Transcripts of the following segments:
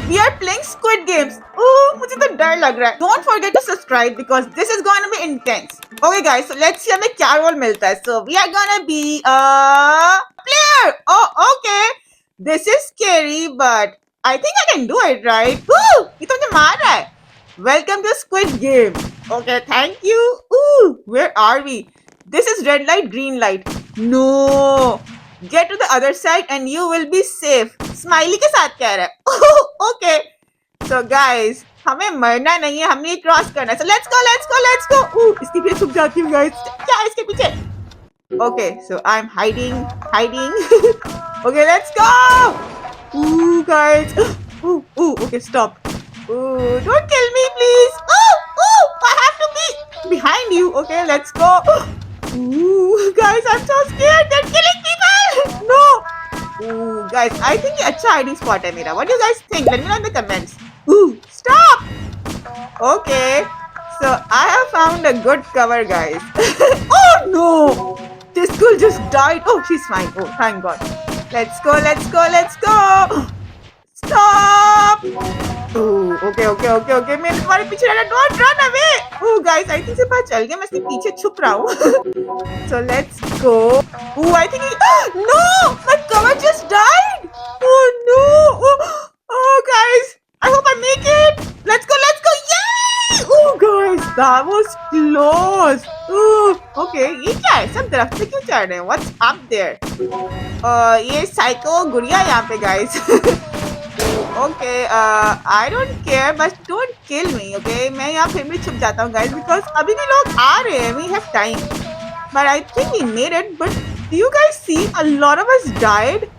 We are playing Squid Games. Oh, मुझे तो डर लग रहा है. Don't forget to subscribe because this is going to be intense. Okay, guys, so let's see हमें क्या रोल मिलता है. So we are gonna be a player. Oh, okay. This is scary, but I think I can do it, right? Ooh, ये तो मुझे मार रहा है. Welcome to Squid Game. Okay, thank you. Ooh, where are we? This is red light, green light. No. Get to the other side and you will be safe. Smiley के साथ कह रहा है. Okay. So guys, हमें मरना नहीं है, हमें क्रॉस करना है. So let's go, let's go, let's go. इसके पीछे छुप जाती हूँ guys. क्या है इसके पीछे? Okay, so I'm hiding. Okay, let's go. Guys. Okay, stop. Don't kill me, please. I have to be behind you. Okay, let's go. Guys, I'm so scared. They're killing people. No. Guys, I think ये अच्छा hiding spot है मेरा. What do you guys think? Let me know in the comments. Stop. Okay. So I have found a good cover, guys. Oh no! This girl just died. Oh, she's fine. Oh, thank God. Let's go, let's go, let's go. Stop! Okay. मैं तुम्हारे पीछे रहना. Don't run away. Guys, I think से पता चल गया मैं इसके पीछे छुप रहा हूँ. So let's go. I think no, my cover just died. Oh no. Guys, I hope I make it. Let's go. Yay! Guys, that was close. Okay, ये क्या है? सब तरफ से क्यों चढ़ रहे हैं? What's up there? ये साइको गुड़िया यहाँ पे guys. Okay, I don't care, but don't kill me, okay? मैं यहाँ फिर भी छुप जाता हूँ guys because अभी भी लोग आ रहे हैं. We have time. But I think we made it. But do you guys see? A lot of us died.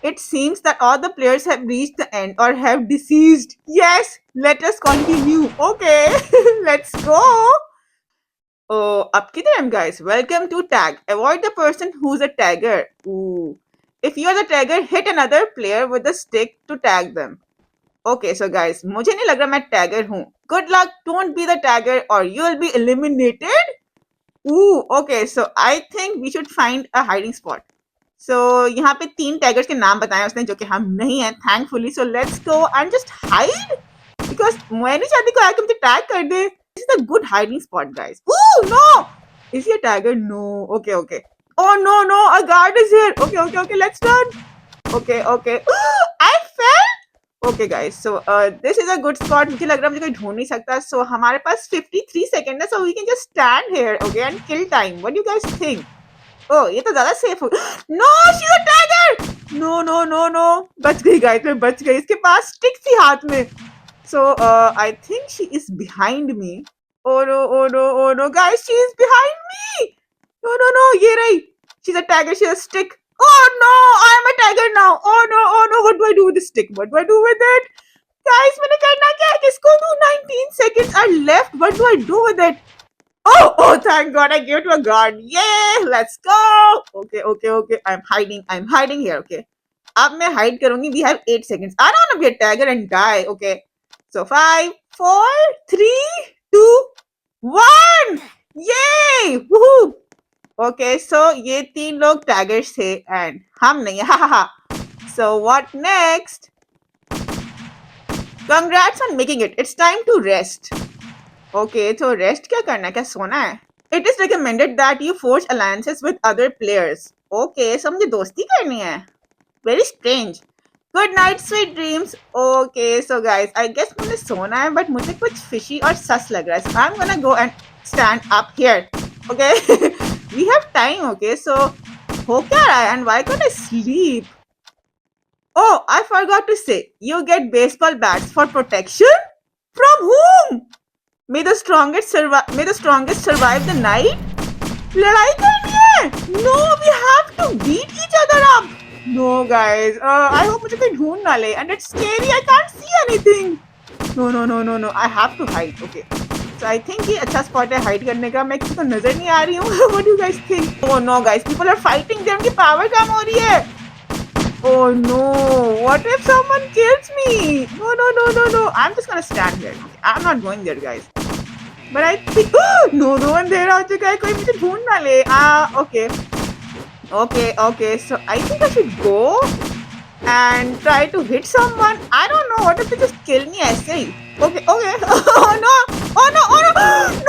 It seems that all the players have reached the end or have deceased. Yes, let us continue. Okay, let's go. Oh, up किधर हम guys? Welcome to tag. Avoid the person who's a tagger. If you are the tagger, hit another player with a stick to tag them. Okay, so guys, मुझे नहीं लग रहा मैं tagger हूँ. Good luck. Don't be the tagger or you will be eliminated. Okay, so I think we should find a hiding spot. So यहाँ पे 3 taggers के नाम बताए उसने जो कि हम नहीं हैं, thankfully. So let's go and just hide because मैं नहीं चाहती कोई आके मुझे tag कर दे. This is a good hiding spot, guys. No! Is he a tagger? No. Okay. Oh no, a guard is here. Okay, let's run. Okay. I fell. Okay, guys. So this is a good spot. मुझे लग रहा है मुझे कोई ढूंढ नहीं सकता. So हमारे पास 53 seconds है, so we can just stand here, okay, and kill time. What do you guys think? Oh, ये तो ज़्यादा safe हो. No, she's a tagger. No. बच गई guys, मैं बच गई. इसके पास stick थी हाथ में. So I think she is behind me. Oh no, guys, she is behind me. No, ये रही. She's a tagger. She has a stick. Oh no, I am a tagger now. Oh no, what do I do with the stick? What do I do with it? Guys, मैंने करना क्या है? किसको दूँ? 19 seconds are left. What do I do with it? Oh, thank God, I gave it to a guard. Yay, let's go. Okay. I'm hiding here, okay. अब मैं hide करूँगी. We have 8 seconds. I don't want to be a tagger and die, okay. So 5, 4, 3, 2, 1. Yay! Woohoo! Okay, so ये 3 लोग taggers थे and हम नहीं. Ha. So what next? Congrats on making it. It's time to rest. Okay, so rest क्या करना है? क्या सोना है? It is recommended that you forge alliances with other players. Okay, so मुझे दोस्ती करनी है. Very strange. Good night, sweet dreams. Okay, so guys, I guess मुझे सोना है, but मुझे कुछ fishy और sus लग रहा है. So I'm gonna go and stand up here. Okay, we have time. Okay, so हो क्या रहा है? And why can't I sleep? Oh, I forgot to say, you get baseball bats for protection. From whom? May the strongest survive the night. लड़ाई करनी है. No, we have to beat each other up. No, guys. I hope मुझे कोई ढूंढ ना ले. And it's scary. I can't see anything. No. I have to hide. Okay. So I think ये अच्छा spot है hide करने का. मैं किसी को नजर नहीं आ रही हूँ. What do you guys think? Oh no, guys. People are fighting. उनकी power कम हो रही है. Oh no. What if someone kills me? No. I'm just gonna stand here. I'm not going there, guys. But I think no one there आ चुका है. कोई मुझे ढूंढ ना ले. Okay. So I think I should go. and try to hit someone. I don't know. What if they just kill me? I say. Okay, okay. Oh no! Oh no! Oh no!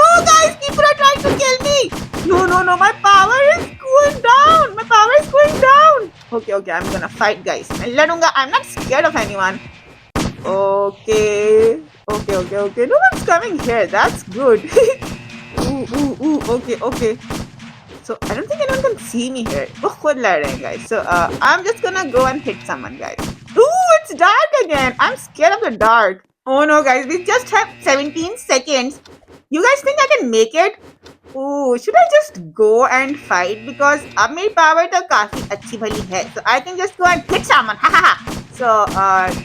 No, guys! People are trying to kill me. No, no, no! My power is going down. My power is going down. Okay, okay. I'm gonna fight, guys. I'm not scared of anyone. Okay. Okay, okay, okay. No one's coming here. That's good. Ooh, ooh, ooh. Okay, okay. So I don't think anyone can see me here. Oh, खुद लड़ रहे हैं, guys. So I'm just gonna go and hit someone, guys. Ooh, it's dark again. I'm scared of the dark. Oh no, guys. We just have 17 seconds. You guys think I can make it? Ooh, should I just go and fight? Because अब मेरी power तो काफी अच्छी भली है. So I can just go and hit someone. Ha ha ha. So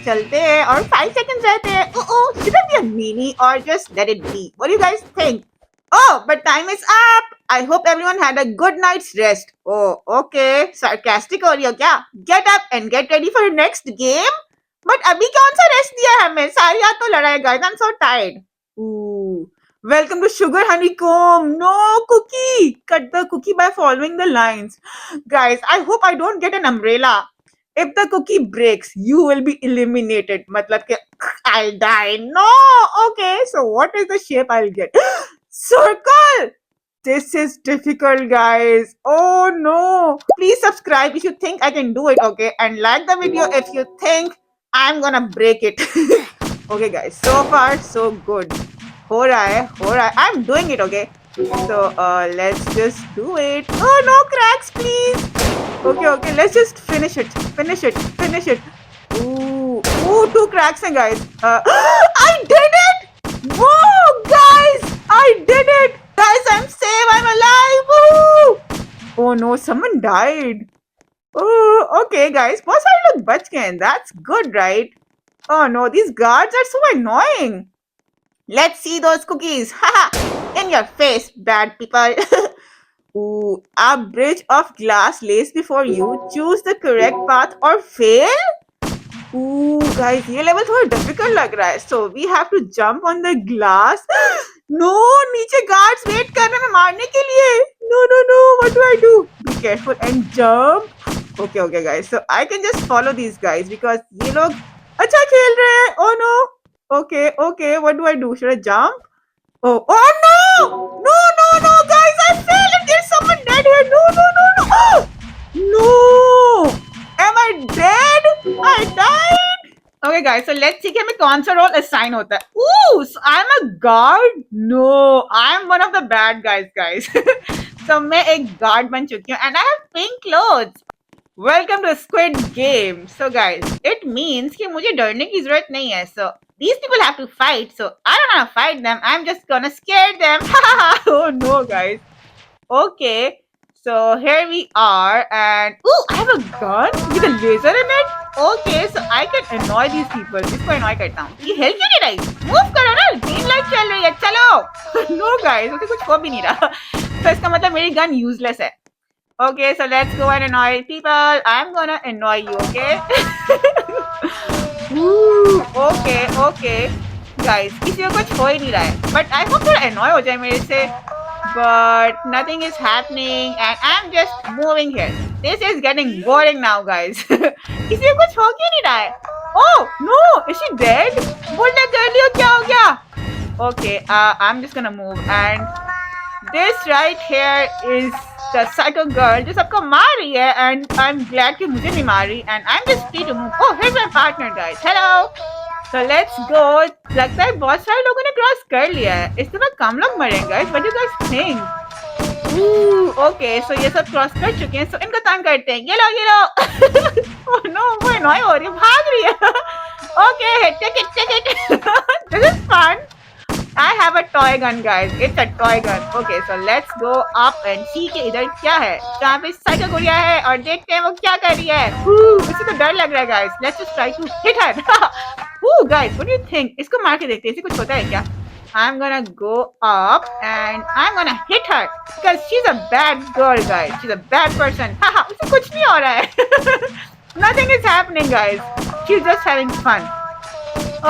चलते हैं और 5 seconds रहते हैं. Should I be a mini or just let it be? What do you guys think? Oh, but time is up. I hope everyone had a good night's rest. Oh, okay. Sarcastic हो रही हो क्या? Get up and get ready for the next game. But अभी कौन सा rest दिया है हमें? सारी रात तो लड़ा है, guys. I'm so tired. Ooh. Welcome to Sugar Honeycomb. No cookie. Cut the cookie by following the lines. Guys, I hope I don't get an umbrella. If the cookie breaks, you will be eliminated. मतलब कि I'll die. No. Okay. So what is the shape I'll get? Circle. This is difficult, guys. Oh no. Please subscribe if you think I can do it, okay? And like the video if you think I'm gonna break it. Okay, guys. So far, so good. हो रहा है. I'm doing it, okay? So, let's just do it. Oh, no cracks, please. Okay, okay. Let's just finish it. Finish it. Ooh, 2 cracks, guys. I did it! Whoa, guys! I did it! Guys, I'm safe. I'm alive. Woo! Oh no, someone died. Oh, okay, guys. बहुत सारे लोग बच गए. That's good, right? Oh no, these guards are so annoying. Let's see those cookies. Haha! In your face, bad people. Ooh, a bridge of glass lays before you. Choose the correct path or fail. Ooh, guys, ये level थोड़ा difficult लग रहा है. So we have to jump on the glass. No, नीचे guards wait कर रहे हैं मारने के लिए. No, no, no. What do I do? Be careful and jump. Okay, okay, guys. So I can just follow these guys because ये लोग अच्छा खेल रहे हैं. Oh no. Okay, okay. What do I do? Should I jump? Oh, oh no! No, no, no, guys! I failed. And there's someone dead here. No, no, no, no. No! Am I dead? I died. Okay, guys. So let's see कि हमें कौन सा role assign होता है. Ooh, so I'm a guard. No, I'm one of the bad guys. So मैं एक guard बन चुकी हूँ and I have pink clothes. Welcome to Squid Game. So guys, it means कि मुझे डरने की जरूरत नहीं है. So these people have to fight. So I don't want to fight them. I'm just gonna scare them. Oh no, guys. Okay. So here we are, and ooh, I have a gun with a laser in it. Okay, so I can annoy these people. इसको annoy करता हूँ. ये हिल क्यों नहीं रही? Move करो ना. Green light चल रही है. चलो. No guys, उसे कुछ हो भी नहीं रहा. तो इसका मतलब मेरी gun useless है. Okay, so let's go and annoy people. I'm gonna annoy you, okay? Ooh, okay, okay. Guys, किसी को कुछ हो ही नहीं रहा है. But I hope थोड़ा annoy हो जाए मेरे से. But nothing is happening and I'm just moving here. This is getting boring now, guys. किसी को कुछ हो क्यों नहीं रहा है? Oh, no! Is she dead? Bullet कर लियो क्या हो गया? Okay, I'm just gonna move and this right here is the psycho girl जो सबको मार रही है and I'm glad कि मुझे नहीं मार रही and I'm just free to move. Oh, here's my partner, guys. Hello. So let's go. लगता है बहुत सारे लोगों ने क्रॉस कर लिया है. इस दफा कम लोग मरेंगे, guys. What do you guys think? Ooh, okay. So ये सब क्रॉस कर चुके हैं. So इनको तंग करते हैं. ये लो. Oh no, वो annoy हो रही है. भाग रही है. Okay, take it. This is fun. I have a toy gun, guys. It's a toy gun. Okay, so let's go up and see कि इधर क्या है. जहाँ पे साइकिल गुड़िया है और देखते हैं वो क्या कर रही है. मुझे तो डर लग रहा है, guys. Let's just try to hit her. Guys, what do you think? इसको मार के देखते हैं. इसे कुछ होता है क्या? I'm gonna go up and I'm gonna hit her because she's a bad girl, guys. She's a bad person. Haha, उसे कुछ नहीं हो रहा है. Nothing is happening, guys. She's just having fun.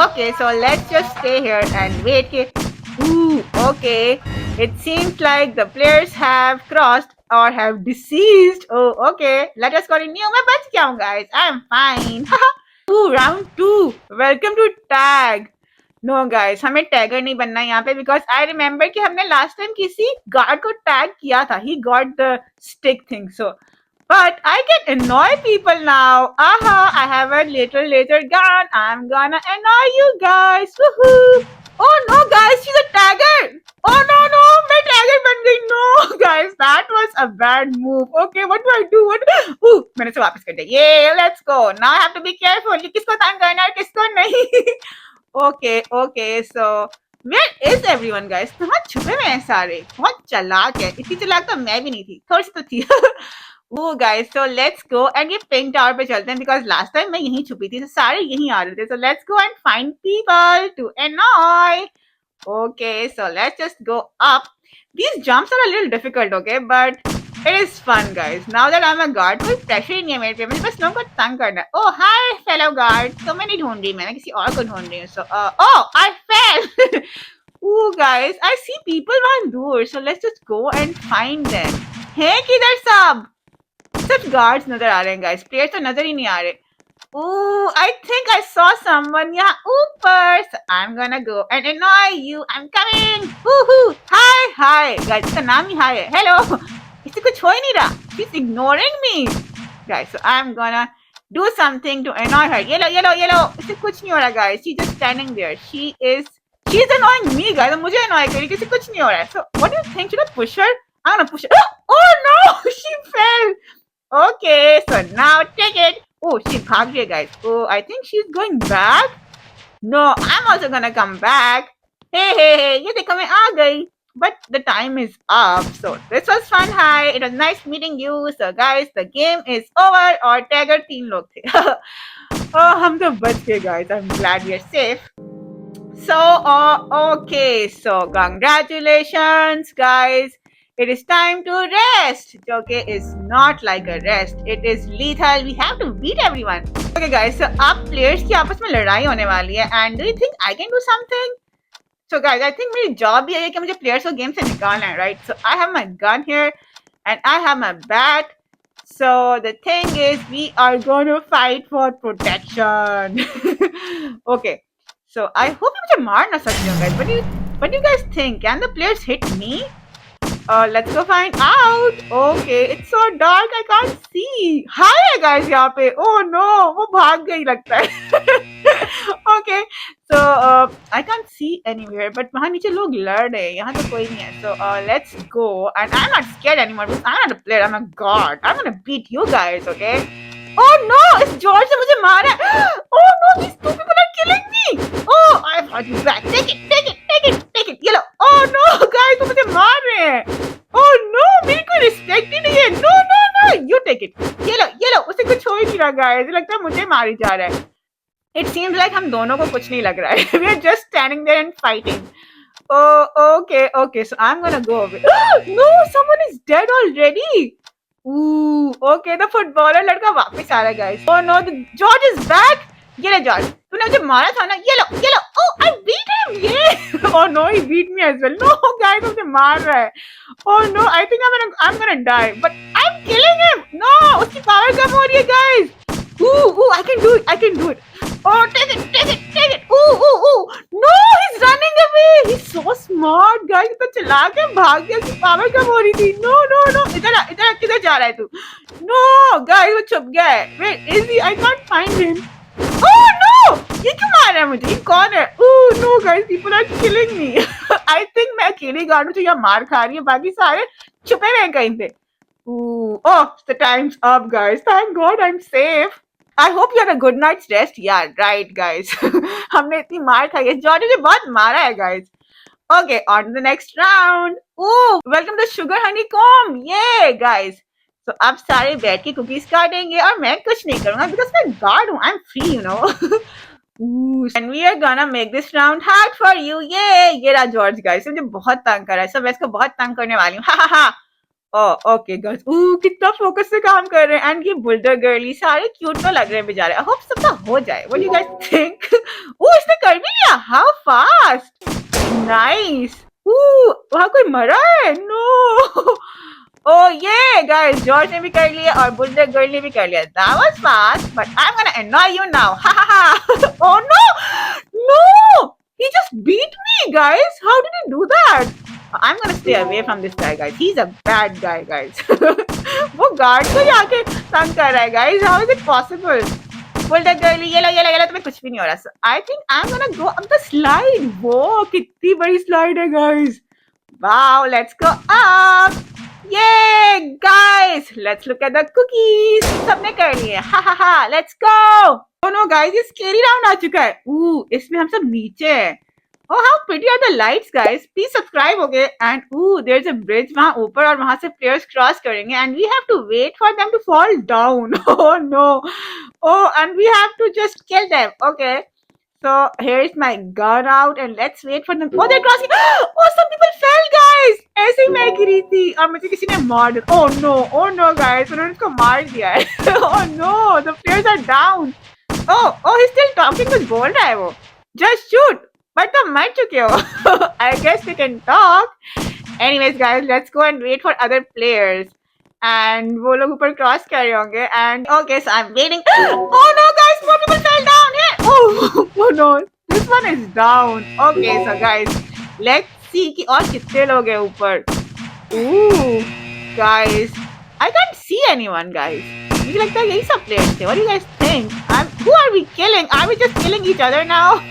Okay, so let's just stay here and wait. Ooh, okay. It seems like the players have crossed. or have deceased. Oh, okay. Let us continue. मैं बच गया हूँ, guys. I'm fine. Ooh, round 2. Welcome to tag. No guys, हमें tagger नहीं बनना यहाँ पे because I remember कि हमने last time किसी guard को tag किया था. He got the stick thing. So, but I can annoy people now. Aha, I have a little laser gun. I'm gonna annoy you guys. Woohoo! Oh no guys, she's a tagger. Oh no no, मैं tagger बन गई. No guys, that was a bad move. Okay, what do I do? मैंने से वापस कर दिया. Yeah, let's go. Now I have to be careful. कि किसको तंग करना है किसको नहीं. Okay, so where is everyone guys? कहाँ छुपे हुए हैं सारे? बहुत चालाक है. इतनी चालाक तो मैं भी नहीं थी. थोड़ी सी तो थी. Oh guys, so let's go and ये pink tower पे चलते हैं because last time मैं यहीं छुपी थी तो सारे यहीं आ रहे थे. So let's go and find people to annoy. Okay, so let's just go up. These jumps are a little difficult, okay, but it is fun, guys. Now that I'm a guard, कोई pressure ही नहीं है मेरे पे. मुझे बस लोगों को तंग करना है. Oh hi, fellow guard. तुम्हें नहीं ढूंढ रही मैं किसी और को ढूंढ रही हूँ. So oh, I fell. Ooh, guys, I see people वहाँ दूर. So let's just go and find them. Hey, किधर सब? सिर्फ गार्ड्स नजर आ रहे हैं गाइस. प्लेयर्स तो नजर ही नहीं आ रहे. Ooh, I think I saw someone यहाँ ऊपर. So I'm gonna go and annoy you. I'm coming. Woohoo! Hi guys. इसका नाम ही hi है. Hello. इससे कुछ हो ही नहीं रहा. She's ignoring me. Guys, so I'm gonna do something to annoy her. Yellow. इससे कुछ नहीं हो रहा guys. She's just standing there. She's annoying me guys. मुझे annoy कर रही है. किसी कुछ नहीं हो रहा है. So what do you think? Should I push her? I'm gonna push her. Oh no! She fell. Okay, so now take it. Oh, she भाग रही है guys. Oh, I think she's going back. No, I'm also gonna come back. Hey, ये देखो मैं आ गई. But the time is up. So this was fun. Hi, it was nice meeting you. So guys, the game is over. और tagger 3 लोग थे. Oh, हम तो बच गए guys. I'm glad we are safe. So, okay. So congratulations guys. It is time to rest. Okay, it's not like a rest. It is lethal. We have to beat everyone. Okay, guys. So अब players की आपस में लड़ाई होने वाली है. And do you think I can do something? So guys, I think मेरी job भी है कि मुझे players को game से निकालना है, right? So I have my gun here and I have my bat. So the thing is, we are going to fight for protection. Okay. So I hope you मुझे मार ना सकते हो, guys. What do you guys think? Can the players hit me? Let's go find out. Okay, it's so dark I can't see. Hi guys यहाँ पे. Oh no, वो भाग गई लगता है. Okay, so I can't see anywhere, but वहाँ नीचे लोग लड़ रहे हैं. यहाँ तो कोई नहीं है. So let's go. And I'm not scared anymore because I'm not a player. I'm a god. I'm gonna beat you guys. Okay. Oh no, इस जॉर्ज ने मुझे मारा. Oh no, these two people are killing me. Oh, I fought you back. Take it. Yellow. Oh no, guys, वो मुझे मार रहे हैं. Oh no, मेरी कोई रिस्पेक्ट ही नहीं है. No, you take it. Yellow, उसे कुछ हो ही नहीं रहा guys. लगता है मुझे मारी जा रहा है. It seems like हम दोनों को कुछ नहीं लग रहा है. We are just standing there and fighting. Oh, okay. So I'm gonna go away. No, someone is dead already. Ooh, okay, the footballer लड़का वापस आ रहा है guys. Oh no, the George is back. ये ले George, तूने मुझे मारा था ना. Yellow. Oh, I beat him. Yeah. Oh no, he beat me as well. No, guys, मुझे मार रहा है. Oh no, I think I'm gonna die. But I'm killing him. No, उसकी power कम हो रही है guys. Ooh, I can do it. Oh, take it. Ooh. No, he's running away. He's so smart, guys. तो चला के भाग गया. उसकी power कम हो रही थी. No. इधर किधर जा रहा है तू? No, guys, वो छुप गया है. Where is he? I can't find him. Oh no! ये क्यों मार रहा है मुझे? ये कौन है? Oh no, guys, people are killing me. I think मैं अकेली गार्ड हूँ जो यहाँ मार खा रही है. बाकी सारे छुपे हुए हैं कहीं पे. Oh, the time's up, guys. Thank God I'm safe. I hope you had a good night's rest. Yeah, right, guys. हमने इतनी मार खाई है. जॉर्ज ने बहुत मारा है, guys. Okay, on to the next round. Oh, welcome to Sugar Honeycomb. Yeah, guys. So अब सारे बैठ के कुकीज काटेंगे और मैं कुछ नहीं करूँगा because मैं गार्ड हूँ. I'm free, you know. Ooh, and we are gonna make this round hard for you. Yeah, ये रहा जॉर्ज, guys. मुझे बहुत तंग कर रहा है. So मैं इसको बहुत तंग करने वाली हूँ. Ha. Oh, okay, guys. कितना फोकस से काम कर रहे हैं. एंड ये बुल्डर गर्ली सारे क्यूट तो लग रहे हैं बेचारे. आई होप सबका हो जाए. What do you guys think? इसने कर भी लिया. How fast. नाइस. वहाँ कोई मरा है. No. Oh yeah, guys, George ने भी कर लिया और बुलडॉग गर्ल ने भी कर लिया. That was fast, but I'm gonna annoy you now. Ha ha ha! Oh no, no! He just beat me, guys. How did he do that? I'm gonna stay away from this guy, guys. He's a bad guy, guys. वो guard को ही आके तंग कर रहा है, guys. How is it possible? Bulldog girl ये लो तुम्हें कुछ भी नहीं हो रहा. So I think I'm gonna go up the slide. वो कितनी बड़ी slide है, guys. Wow, let's go up. Yay, guys! Let's look at the cookies. सबने कर लिए. Ha ha ha. Let's go. Oh no, guys, ये scary round आ चुका है. इसमें हम सब नीचे हैं. Oh, how pretty are the lights, guys? Please subscribe, okay? And there's a bridge वहाँ ऊपर और वहाँ से players cross करेंगे and we have to wait for them to fall down. Oh no. Oh, and we have to just kill them. Okay. So here's my gun out and let's wait for them. Oh, they're crossing. Oh, some people fell, guys. ऐसे ही मैं गिरी थी और मुझे किसी ने मार दिया. Oh no, guys. उन्होंने उसको मार दिया है. Oh no, the players are down. Oh, he's still talking. कुछ बोल रहा है वो. Just shoot. But तुम मर चुके हो. I guess we can talk. Anyways, guys, let's go and wait for other players. And वो लोग ऊपर क्रॉस कर रहे होंगे and okay, so I'm waiting. Oh no, guys, more people fell down here. Oh no, this one is down. Okay, so guys, let's see कि और कितने लोग हैं ऊपर. Guys, I can't see anyone, guys. मुझे लगता है यही सब players थे. What do you guys think? Who are we killing? Are we just killing each other now?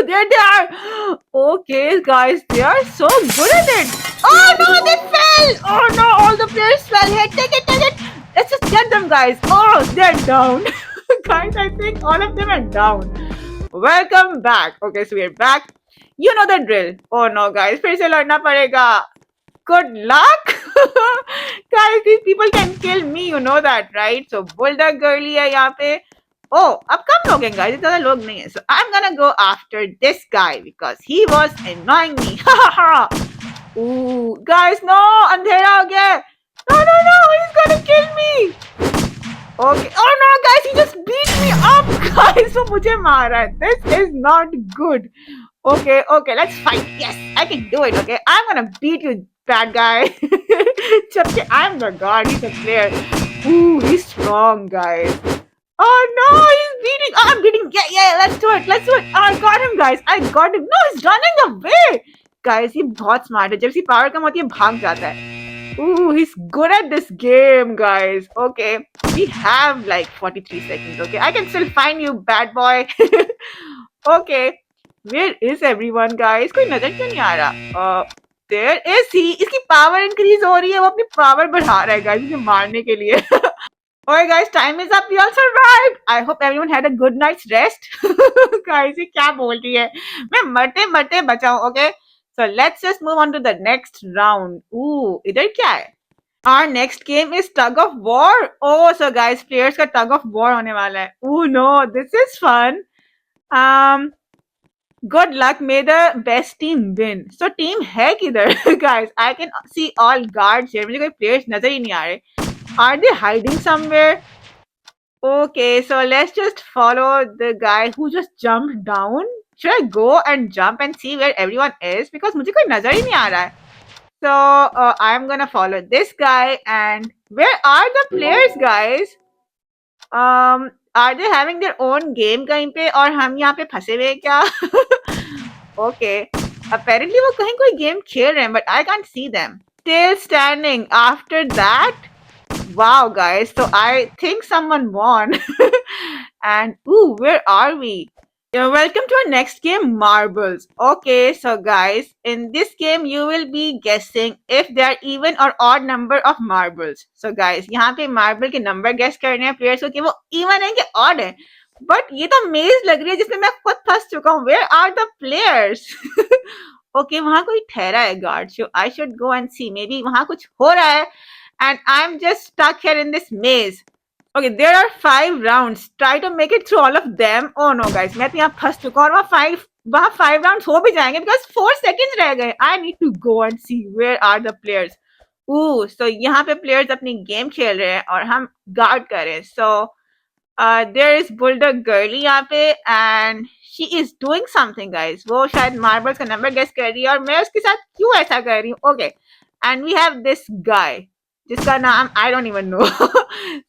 There they are. Okay, guys, they are so good at it. Oh no, they fell. Oh no, all the players fell here. Take it. Let's just get them, guys. Oh, they're down. Guys, I think all of them are down. Welcome back. Okay, so we're back. You know the drill. Oh no, guys, फिर से लड़ना पड़ेगा. Good luck. Guys, these people can kill me. You know that, right? So bulldog girly है यहाँ पे. Oh, अब कम लोग हैं, guys. इतना लोग नहीं है. So I'm gonna go after this guy because he was annoying me. Guys, no, अंधेरा हो गया. No, he's gonna kill me. Okay. Oh no, guys, he just beat me up, guys. वो मुझे मार रहा है. This is not good. Okay, let's fight. Yes, I can do it. Okay, I'm gonna beat you, bad guy. Jabki I'm the god. He's a player. He's strong, guys. Oh no, he's beating. Oh, I'm beating. Yeah, let's do it. Oh, I got him, guys. I got him. No, he's running away. Guys, he बहुत smart है. जब इसकी power कम होती है, भाग जाता है. He's good at this game, guys. Okay, we have like 43 seconds. Okay, I can still find you, bad boy. Okay, where is everyone, guys? कोई नजर क्यों नहीं आ रहा? There is he. इसकी power increase हो रही है. वो अपनी power बढ़ा रहा है, guys, इसे मारने के लिए. Alright, guys, time is up. We all survived. I hope everyone had a good night's rest. Guys, ये क्या बोल रही है? मैं मरते मरते बचाऊं. Okay, so let's just move on to the next round. इधर क्या है? Our next game is tug of war. Oh, so guys, players का tug of war होने वाला है. No, this is fun. Good luck. May the best team win. So team है किधर? Guys, I can see all guards here. मुझे कोई players नजर ही नहीं आ रहे. Are they hiding somewhere? Okay, so let's just follow the guy who just jumped down. Should I go and jump and see where everyone is? Because मुझे कोई नजर ही नहीं आ रहा है. So I'm gonna follow this guy. And where are the players, guys? Are they having their own game कहीं पे और हम यहाँ पे फंसे हुए हैं क्या? Okay, apparently वो कहीं कोई game खेल रहे हैं, but I can't see them. Still standing. After that, wow, guys, so I think someone won. And where are we? Welcome to our next game, marbles. Okay, so guys, in this game you will be guessing if there are even or odd number of marbles. So guys, यहाँ पे marble के number guess करने हैं players को कि वो even है कि odd है. But ये तो maze लग रही है जिसमें मैं खुद फंस चुका हूँ. Where are the players? Okay, वहाँ कोई ठहरा है guard. So I should go and see. Maybe वहाँ कुछ हो रहा है. And I'm just stuck here in this maze. Okay, there are 5 rounds. Try to make it through all of them. Oh no, guys, मैं तो यहाँ फंस चुका हूँ और वहाँ 5 rounds हो भी जाएंगे because 4 seconds रह गए. I need to go and see where are the players. So यहाँ पे players अपनी game खेल रहे हैं और हम guard कर रहे हैं. So there is bulldog girly यहाँ पे and she is doing something, guys. वो शायद marbles का number guess कर रही है और मैं उसके साथ क्यों ऐसा कर रही हूँ? Okay. And we have this guy. जिसका नाम I don't even know.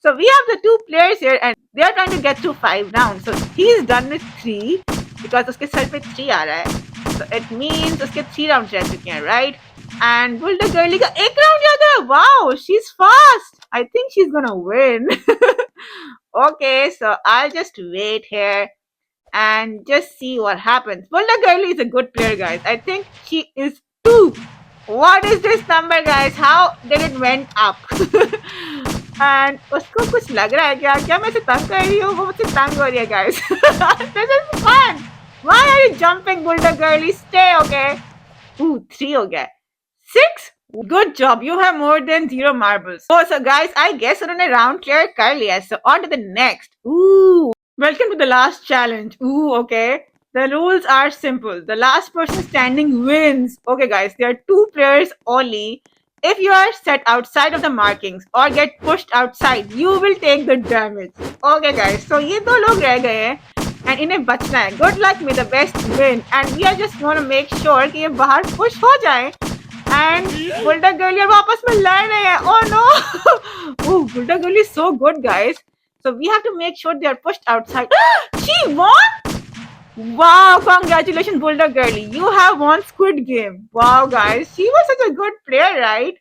So we have the two players here and they are trying to get through 5 rounds. So he's done with 3 because उसके सर पे 3 आ रहा है. So it means उसके 3 rounds रह चुके हैं, right? And Bulldog Girlie का 1 round ज़्यादा है. Wow, she's fast. I think she's gonna win. Okay, so I'll just wait here and just see what happens. Bulldog Girlie is a good player, guys. I think she is 2. What is this number, guys? How did it went up? And उसको कुछ लग रहा है क्या मैं इसे तंग कर रही हूँ? वो मुझसे तंग हो रही है, guys. This is fun. Why are you jumping, Bulldog Girlie? Stay, okay? Ooh, 3 हो गया. 6? Good job. You have more than 0 marbles. Oh, so guys, I guess उन्होंने round clear कर लिया. So on to the next. Ooh. Welcome to the last challenge. Ooh, okay. The rules are simple. The last person standing wins. Okay, guys, there are 2 players only. If you are set outside of the markings or get pushed outside, you will take the damage. Okay, guys, so ये 2 लोग रह गए हैं and इन्हें बचना है. Good luck, may the best win. And we are just going to make sure कि ये बाहर push हो जाए. And Bulldog Girlie और वापस में लड़ रहे हैं. Oh no! Oh, Bulldog Girlie is so good, guys. So we have to make sure they are pushed outside. She won! Wow, congratulations, Bulldog Girlie. You have won Squid Game. Wow, guys. She was such a good player, right?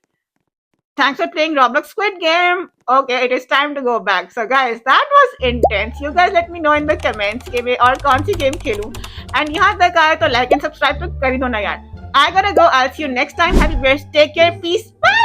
Thanks for playing Roblox Squid Game. Okay, it is time to go back. So, guys, that was intense. You guys let me know in the comments कि मैं और कौन सी game खेलूं. And यहाँ तक आए तो like and subscribe तो कर ही दो ना यार. I gotta go. I'll see you next time. Happy birthday. Take care. Peace. Bye.